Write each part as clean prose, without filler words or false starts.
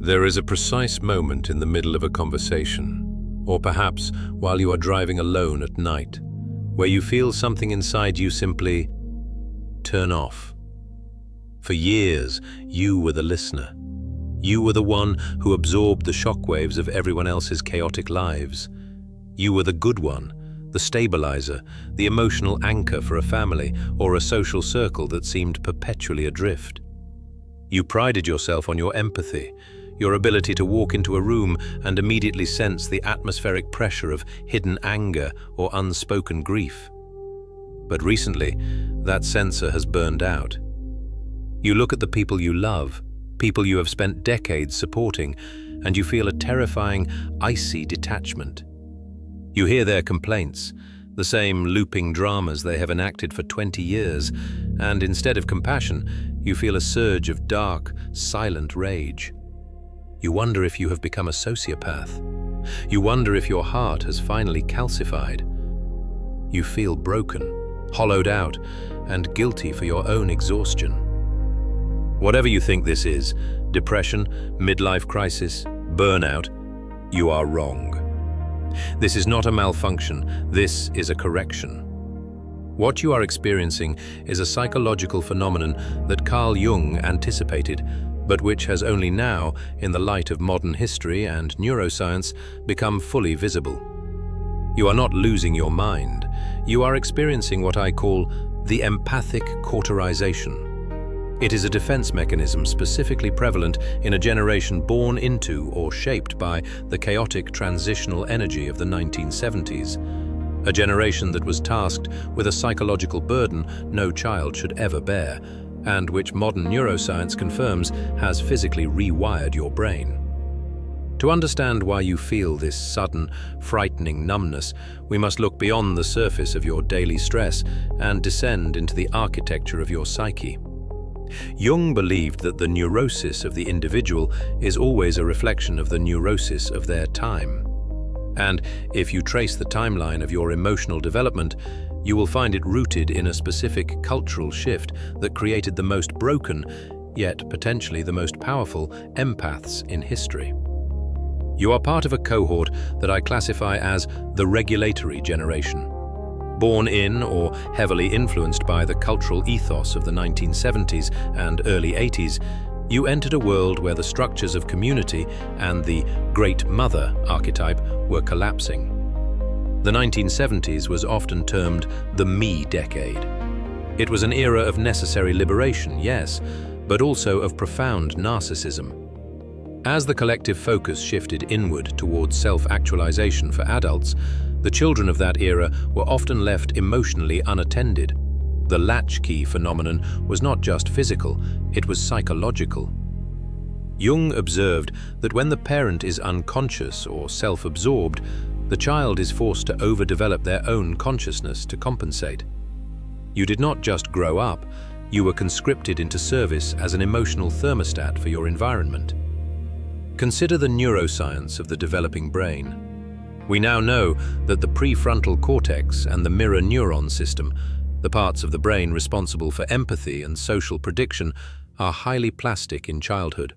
There is a precise moment in the middle of a conversation, or perhaps while you are driving alone at night, where you feel something inside you simply turn off. For years, you were the listener. You were the one who absorbed the shockwaves of everyone else's chaotic lives. You were the good one, the stabilizer, the emotional anchor for a family or a social circle that seemed perpetually adrift. You prided yourself on your empathy, your ability to walk into a room and immediately sense the atmospheric pressure of hidden anger or unspoken grief. But recently, that sensor has burned out. You look at the people you love, people you have spent decades supporting, and you feel a terrifying, icy detachment. You hear their complaints, the same looping dramas they have enacted for 20 years, and instead of compassion, you feel a surge of dark, silent rage. You wonder if you have become a sociopath. You wonder if your heart has finally calcified. You feel broken, hollowed out, and guilty for your own exhaustion. Whatever you think this is, depression, midlife crisis, burnout, you are wrong. This is not a malfunction, this is a correction. What you are experiencing is a psychological phenomenon that Carl Jung anticipated, but which has only now, in the light of modern history and neuroscience, become fully visible. You are not losing your mind. You are experiencing what I call the empathic cauterization. It is a defense mechanism specifically prevalent in a generation born into or shaped by the chaotic transitional energy of the 1970s, a generation that was tasked with a psychological burden no child should ever bear, and which modern neuroscience confirms has physically rewired your brain. To understand why you feel this sudden, frightening numbness, we must look beyond the surface of your daily stress and descend into the architecture of your psyche. Jung believed that the neurosis of the individual is always a reflection of the neurosis of their time. And if you trace the timeline of your emotional development, you will find it rooted in a specific cultural shift that created the most broken, yet potentially the most powerful, empaths in history. You are part of a cohort that I classify as the regulatory generation. Born in or heavily influenced by the cultural ethos of the 1970s and early 80s, you entered a world where the structures of community and the Great Mother archetype were collapsing. The 1970s was often termed the me decade. It was an era of necessary liberation, yes, but also of profound narcissism. As the collective focus shifted inward towards self-actualization for adults, the children of that era were often left emotionally unattended. The latchkey phenomenon was not just physical, it was psychological. Jung observed that when the parent is unconscious or self-absorbed, the child is forced to overdevelop their own consciousness to compensate. You did not just grow up, you were conscripted into service as an emotional thermostat for your environment. Consider the neuroscience of the developing brain. We now know that the prefrontal cortex and the mirror neuron system, the parts of the brain responsible for empathy and social prediction, are highly plastic in childhood.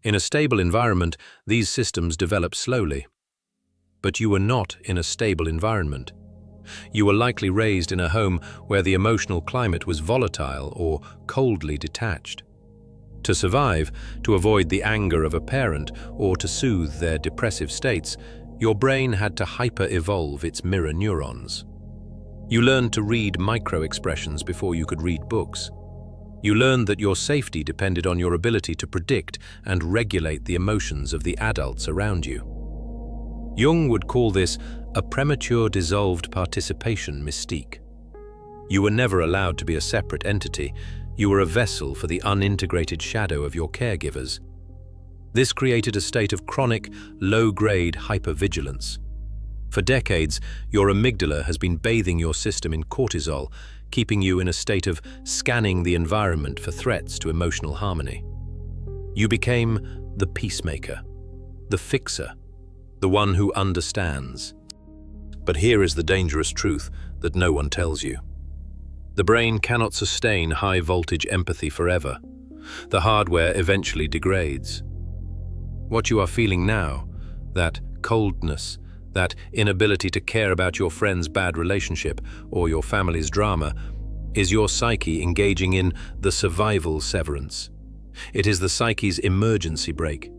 In a stable environment, these systems develop slowly. But you were not in a stable environment. You were likely raised in a home where the emotional climate was volatile or coldly detached. To survive, to avoid the anger of a parent, or to soothe their depressive states, your brain had to hyper-evolve its mirror neurons. You learned to read micro-expressions before you could read books. You learned that your safety depended on your ability to predict and regulate the emotions of the adults around you. Jung would call this a premature dissolved participation mystique. You were never allowed to be a separate entity. You were a vessel for the unintegrated shadow of your caregivers. This created a state of chronic, low-grade hypervigilance. For decades, your amygdala has been bathing your system in cortisol, keeping you in a state of scanning the environment for threats to emotional harmony. You became the peacemaker, the fixer, the one who understands. But here is the dangerous truth that no one tells you. The brain cannot sustain high-voltage empathy forever. The hardware eventually degrades. What you are feeling now, that coldness, that inability to care about your friend's bad relationship or your family's drama, is your psyche engaging in the survival severance. It is the psyche's emergency brake.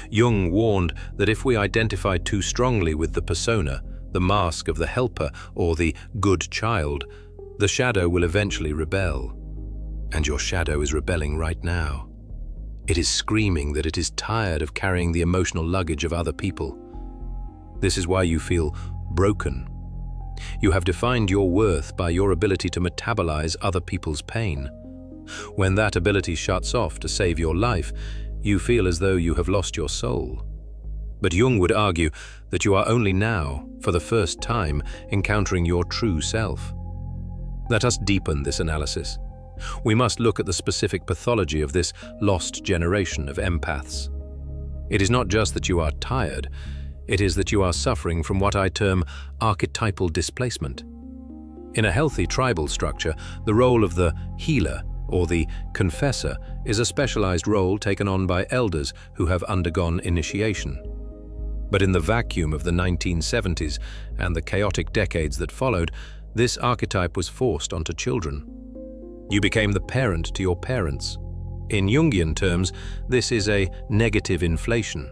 Jung warned that if we identify too strongly with the persona, the mask of the helper or the good child, the shadow will eventually rebel. And your shadow is rebelling right now. It is screaming that it is tired of carrying the emotional luggage of other people. This is why you feel broken. You have defined your worth by your ability to metabolize other people's pain. When that ability shuts off to save your life, you feel as though you have lost your soul. But Jung would argue that you are only now, for the first time, encountering your true self. Let us deepen this analysis. We must look at the specific pathology of this lost generation of empaths. It is not just that you are tired, it is that you are suffering from what I term archetypal displacement. In a healthy tribal structure, the role of the healer or the confessor is a specialized role taken on by elders who have undergone initiation. But in the vacuum of the 1970s and the chaotic decades that followed, this archetype was forced onto children. You became the parent to your parents. In Jungian terms, this is a negative inflation.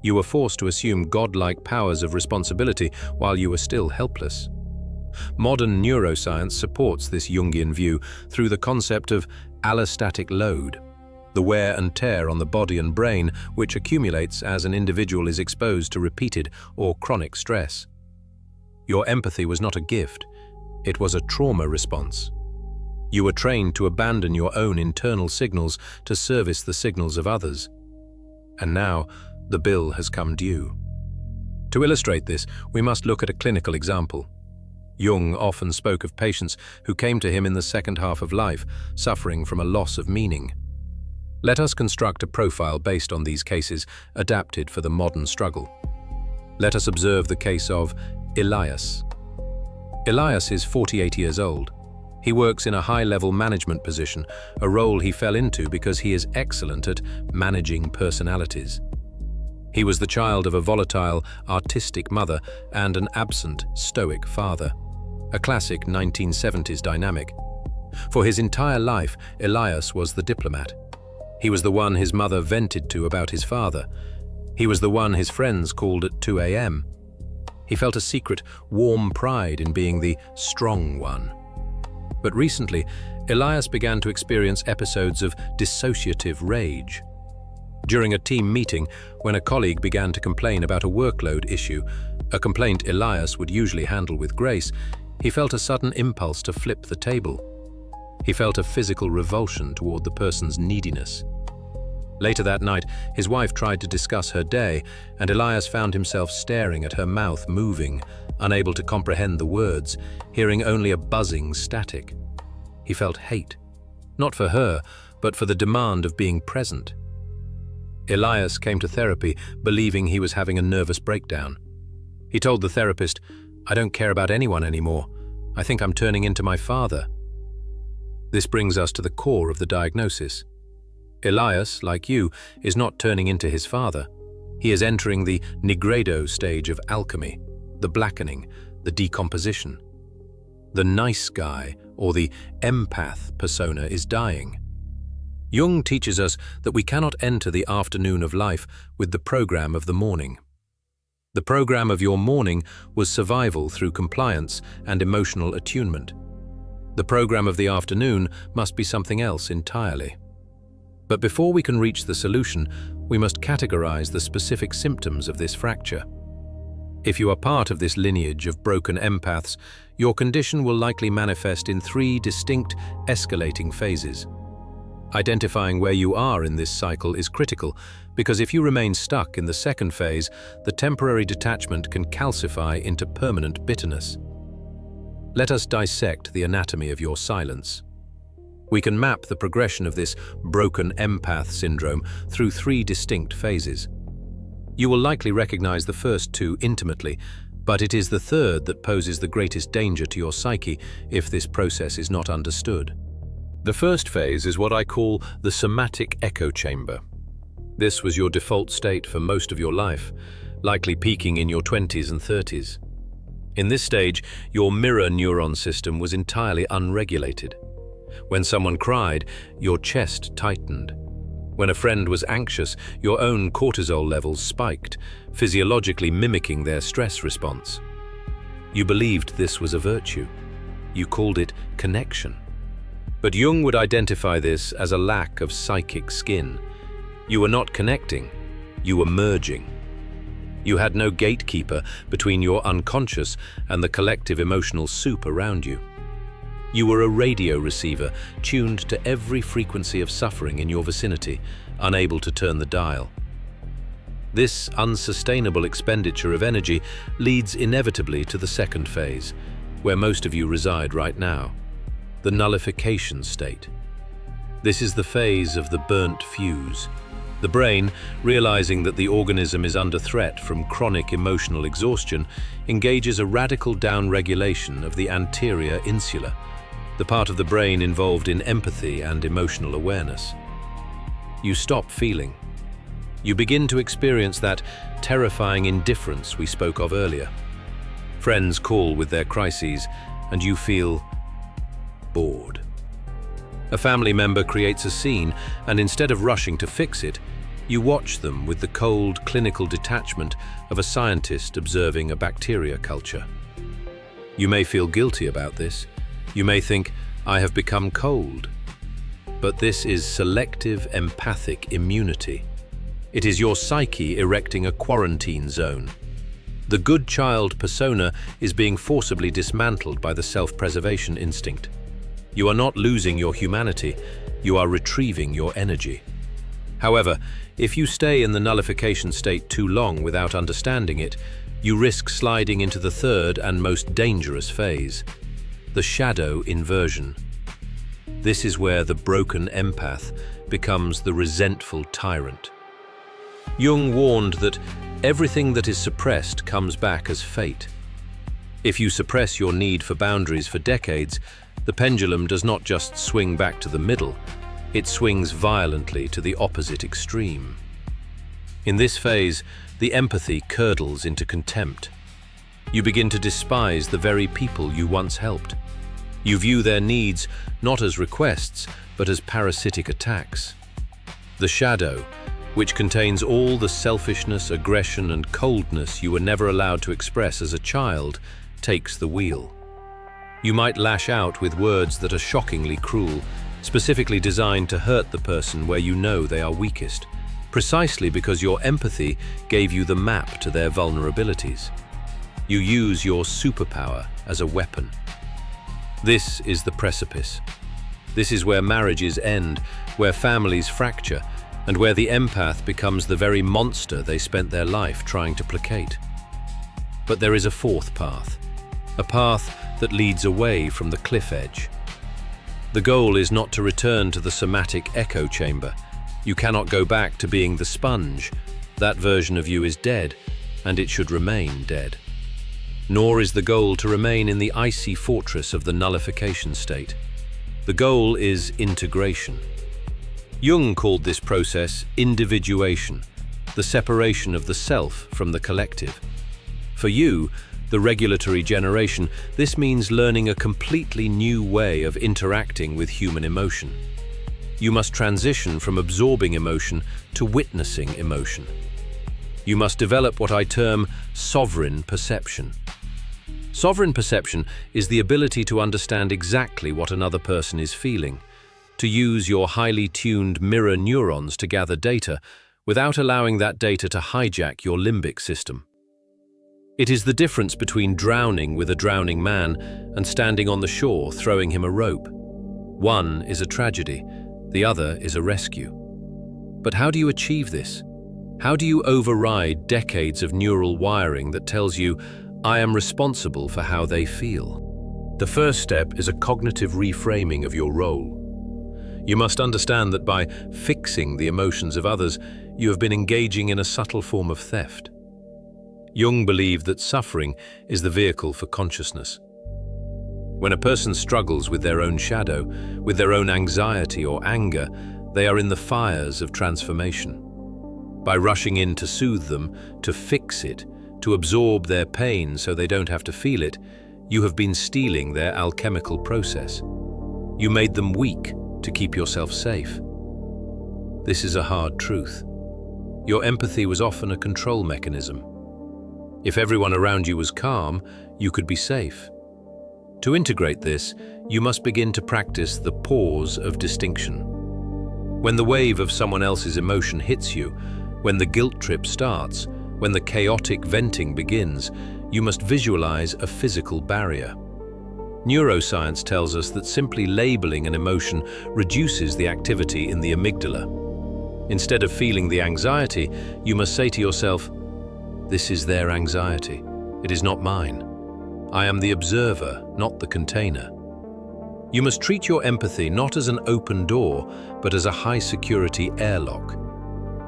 You were forced to assume godlike powers of responsibility while you were still helpless. Modern neuroscience supports this Jungian view through the concept of allostatic load, the wear and tear on the body and brain which accumulates as an individual is exposed to repeated or chronic stress. Your empathy was not a gift, it was a trauma response. You were trained to abandon your own internal signals to service the signals of others. And now, the bill has come due. To illustrate this, we must look at a clinical example. Jung often spoke of patients who came to him in the second half of life, suffering from a loss of meaning. Let us construct a profile based on these cases, adapted for the modern struggle. Let us observe the case of Elias. Elias is 48 years old. He works in a high-level management position, a role he fell into because he is excellent at managing personalities. He was the child of a volatile, artistic mother and an absent, stoic father, a classic 1970s dynamic. For his entire life, Elias was the diplomat. He was the one his mother vented to about his father. He was the one his friends called at 2 a.m. He felt a secret, warm pride in being the strong one. But recently, Elias began to experience episodes of dissociative rage. During a team meeting, when a colleague began to complain about a workload issue, a complaint Elias would usually handle with grace, he felt a sudden impulse to flip the table. He felt a physical revulsion toward the person's neediness. Later that night, his wife tried to discuss her day, and Elias found himself staring at her mouth moving, unable to comprehend the words, hearing only a buzzing static. He felt hate, not for her, but for the demand of being present. Elias came to therapy believing he was having a nervous breakdown. He told the therapist, "I don't care about anyone anymore. I think I'm turning into my father." This brings us to the core of the diagnosis. Elias, like you, is not turning into his father. He is entering the nigredo stage of alchemy, the blackening, the decomposition. The nice guy, or the empath persona, is dying. Jung teaches us that we cannot enter the afternoon of life with the program of the morning. The program of your morning was survival through compliance and emotional attunement. The program of the afternoon must be something else entirely. But before we can reach the solution, we must categorize the specific symptoms of this fracture. If you are part of this lineage of broken empaths, your condition will likely manifest in 3 distinct, escalating phases. Identifying where you are in this cycle is critical, because if you remain stuck in the second phase, the temporary detachment can calcify into permanent bitterness. Let us dissect the anatomy of your silence. We can map the progression of this broken empath syndrome through 3 distinct phases. You will likely recognize the first 2 intimately, but it is the third that poses the greatest danger to your psyche if this process is not understood. The first phase is what I call the somatic echo chamber. This was your default state for most of your life, likely peaking in your 20s and 30s. In this stage, your mirror neuron system was entirely unregulated. When someone cried, your chest tightened. When a friend was anxious, your own cortisol levels spiked, physiologically mimicking their stress response. You believed this was a virtue. You called it connection. But Jung would identify this as a lack of psychic skin. You were not connecting, you were merging. You had no gatekeeper between your unconscious and the collective emotional soup around you. You were a radio receiver tuned to every frequency of suffering in your vicinity, unable to turn the dial. This unsustainable expenditure of energy leads inevitably to the second phase, where most of you reside right now, the nullification state. This is the phase of the burnt fuse. The brain, realizing that the organism is under threat from chronic emotional exhaustion, engages a radical downregulation of the anterior insula, the part of the brain involved in empathy and emotional awareness. You stop feeling. You begin to experience that terrifying indifference we spoke of earlier. Friends call with their crises, and you feel bored. A family member creates a scene, and instead of rushing to fix it, you watch them with the cold, clinical detachment of a scientist observing a bacteria culture. You may feel guilty about this. You may think, I have become cold. But this is selective empathic immunity. It is your psyche erecting a quarantine zone. The good child persona is being forcibly dismantled by the self-preservation instinct. You are not losing your humanity, you are retrieving your energy. However, if you stay in the nullification state too long without understanding it, you risk sliding into the third and most dangerous phase, the shadow inversion. This is where the broken empath becomes the resentful tyrant. Jung warned that everything that is suppressed comes back as fate. If you suppress your need for boundaries for decades, the pendulum does not just swing back to the middle, it swings violently to the opposite extreme. In this phase, the empathy curdles into contempt. You begin to despise the very people you once helped. You view their needs not as requests, but as parasitic attacks. The shadow, which contains all the selfishness, aggression, and coldness you were never allowed to express as a child, takes the wheel. You might lash out with words that are shockingly cruel, specifically designed to hurt the person where you know they are weakest, precisely because your empathy gave you the map to their vulnerabilities. You use your superpower as a weapon. This is the precipice. This is where marriages end, where families fracture, and where the empath becomes the very monster they spent their life trying to placate. But there is a fourth path, a path that leads away from the cliff edge. The goal is not to return to the somatic echo chamber. You cannot go back to being the sponge. That version of you is dead, and it should remain dead. Nor is the goal to remain in the icy fortress of the nullification state. The goal is integration. Jung called this process individuation, the separation of the self from the collective. For you, the regulatory generation, this means learning a completely new way of interacting with human emotion. You must transition from absorbing emotion to witnessing emotion. You must develop what I term sovereign perception. Sovereign perception is the ability to understand exactly what another person is feeling, to use your highly tuned mirror neurons to gather data without allowing that data to hijack your limbic system. It is the difference between drowning with a drowning man and standing on the shore throwing him a rope. One is a tragedy, the other is a rescue. But how do you achieve this? How do you override decades of neural wiring that tells you, I am responsible for how they feel? The first step is a cognitive reframing of your role. You must understand that by fixing the emotions of others, you have been engaging in a subtle form of theft. Jung believed that suffering is the vehicle for consciousness. When a person struggles with their own shadow, with their own anxiety or anger, they are in the fires of transformation. By rushing in to soothe them, to fix it, to absorb their pain so they don't have to feel it, you have been stealing their alchemical process. You made them weak to keep yourself safe. This is a hard truth. Your empathy was often a control mechanism. If everyone around you was calm, you could be safe. To integrate this, you must begin to practice the pause of distinction. When the wave of someone else's emotion hits you, when the guilt trip starts, when the chaotic venting begins, you must visualize a physical barrier. Neuroscience tells us that simply labeling an emotion reduces the activity in the amygdala. Instead of feeling the anxiety, you must say to yourself, "This is their anxiety. It is not mine. I am the observer, not the container." You must treat your empathy not as an open door, but as a high-security airlock.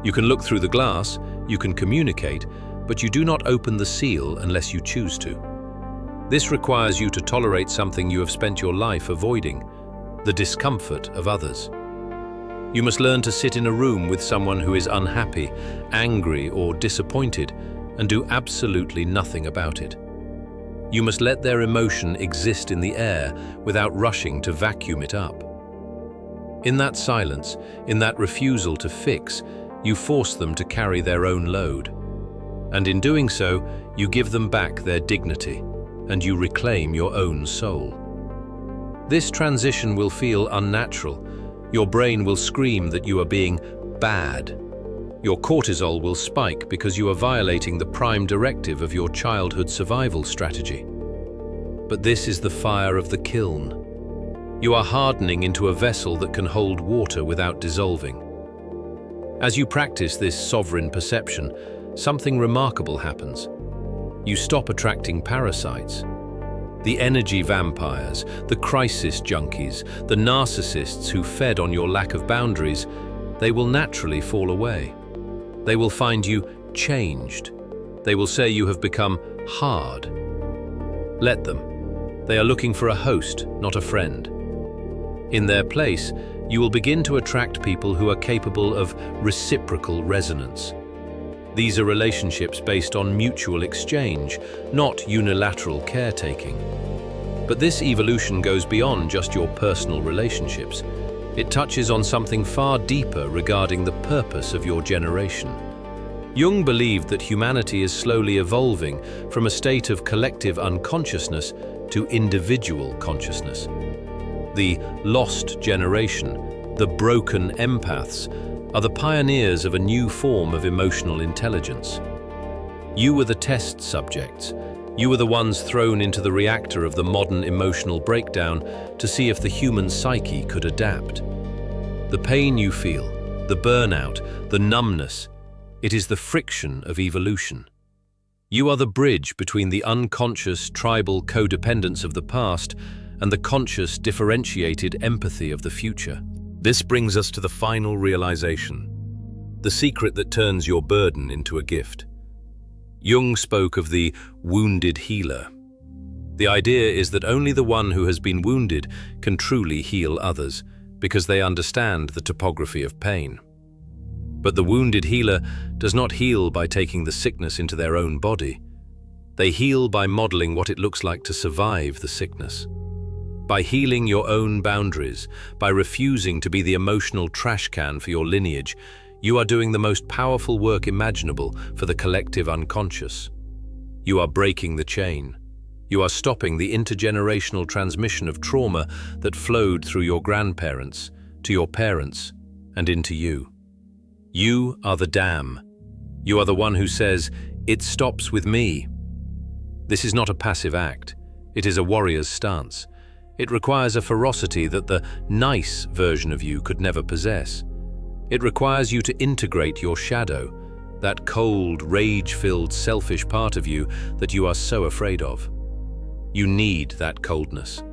You can look through the glass, you can communicate, but you do not open the seal unless you choose to. This requires you to tolerate something you have spent your life avoiding, the discomfort of others. You must learn to sit in a room with someone who is unhappy, angry, or disappointed, and do absolutely nothing about it. You must let their emotion exist in the air without rushing to vacuum it up. In that silence, in that refusal to fix, you force them to carry their own load. And in doing so, you give them back their dignity, and you reclaim your own soul. This transition will feel unnatural. Your brain will scream that you are being bad. Your cortisol will spike because you are violating the prime directive of your childhood survival strategy. But this is the fire of the kiln. You are hardening into a vessel that can hold water without dissolving. As you practice this sovereign perception, something remarkable happens. You stop attracting parasites. The energy vampires, the crisis junkies, the narcissists who fed on your lack of boundaries, they will naturally fall away. They will find you changed. They will say you have become hard. Let them. They are looking for a host, not a friend. In their place, you will begin to attract people who are capable of reciprocal resonance. These are relationships based on mutual exchange, not unilateral caretaking. But this evolution goes beyond just your personal relationships. It touches on something far deeper regarding the purpose of your generation. Jung believed that humanity is slowly evolving from a state of collective unconsciousness to individual consciousness. The lost generation, the broken empaths, are the pioneers of a new form of emotional intelligence. You were the test subjects. You were the ones thrown into the reactor of the modern emotional breakdown to see if the human psyche could adapt. The pain you feel, the burnout, the numbness, it is the friction of evolution. You are the bridge between the unconscious tribal codependence of the past and the conscious differentiated empathy of the future. This brings us to the final realization, the secret that turns your burden into a gift. Jung spoke of the wounded healer. The idea is that only the one who has been wounded can truly heal others, because they understand the topography of pain. But the wounded healer does not heal by taking the sickness into their own body. They heal by modeling what it looks like to survive the sickness. By healing your own boundaries, by refusing to be the emotional trash can for your lineage, you are doing the most powerful work imaginable for the collective unconscious. You are breaking the chain. You are stopping the intergenerational transmission of trauma that flowed through your grandparents, to your parents, and into you. You are the dam. You are the one who says, "It stops with me." This is not a passive act. It is a warrior's stance. It requires a ferocity that the nice version of you could never possess. It requires you to integrate your shadow, that cold, rage-filled, selfish part of you that you are so afraid of. You need that coldness.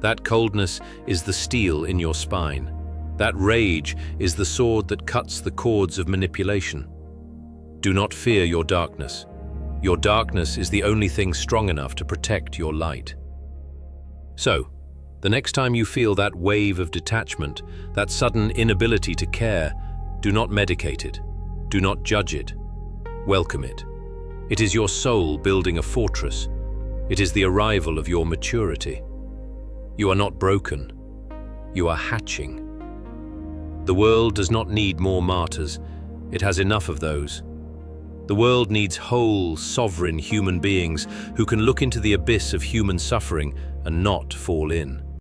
That coldness is the steel in your spine. That rage is the sword that cuts the cords of manipulation. Do not fear your darkness. Your darkness is the only thing strong enough to protect your light. So, the next time you feel that wave of detachment, that sudden inability to care, do not medicate it. Do not judge it. Welcome it. It is your soul building a fortress. It is the arrival of your maturity. You are not broken. You are hatching. The world does not need more martyrs. It has enough of those. The world needs whole, sovereign human beings who can look into the abyss of human suffering and not fall in.